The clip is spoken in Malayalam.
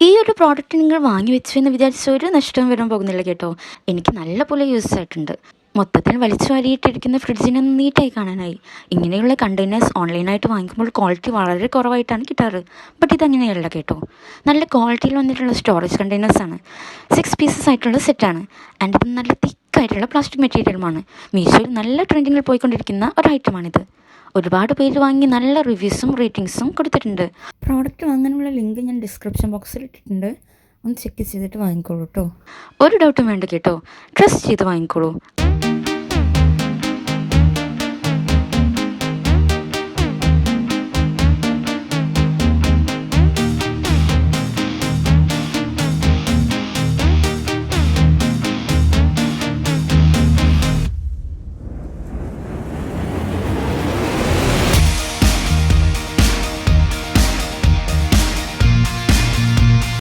ഈ ഒരു പ്രോഡക്റ്റ് നിങ്ങൾ വാങ്ങി വെച്ചു എന്ന് വിചാരിച്ച ഒരു നഷ്ടവും വരാൻ പോകുന്നില്ല കേട്ടോ. എനിക്ക് നല്ല പോലെ യൂസ് ആയിട്ടുണ്ട്. മൊത്തത്തിൽ വലിച്ചു വാരിയിട്ടിരിക്കുന്ന ഫ്രിഡ്ജിനെ നീറ്റായി കാണാനായി. ഇങ്ങനെയുള്ള കണ്ടെയ്നേഴ്സ് ഓൺലൈനായിട്ട് വാങ്ങിക്കുമ്പോൾ ക്വാളിറ്റി വളരെ കുറവായിട്ടാണ് കിട്ടാറ്. ബട്ട് ഇതങ്ങനെയല്ല കേട്ടോ. നല്ല ക്വാളിറ്റിയിൽ വന്നിട്ടുള്ള സ്റ്റോറേജ് കണ്ടെയ്നേഴ്സാണ്. 6 പീസസ് ആയിട്ടുള്ള സെറ്റാണ്. ആൻഡ് ഇത് നല്ല തിക്കായിട്ടുള്ള പ്ലാസ്റ്റിക് മെറ്റീരിയലുമാണ്. മീഷോയിൽ നല്ല ട്രെൻഡിങ്ങിൽ പോയിക്കൊണ്ടിരിക്കുന്ന ഒരു ഐറ്റമാണിത്. ഒരുപാട് പേര് വാങ്ങി നല്ല റിവ്യൂസും റേറ്റിംഗ്സും കൊടുത്തിട്ടുണ്ട്. പ്രോഡക്റ്റ് വാങ്ങാനുള്ള ലിങ്ക് ഞാൻ ഡിസ്ക്രിപ്ഷൻ ബോക്സിൽ ഇട്ടിട്ടുണ്ട്. ഒന്ന് ചെക്ക് ചെയ്തിട്ട് വാങ്ങിക്കോളൂ കേട്ടോ. ഒരു ഡൗട്ടും വേണ്ട കേട്ടോ. ട്രസ്റ്റ് ചെയ്ത് വാങ്ങിക്കോളൂ.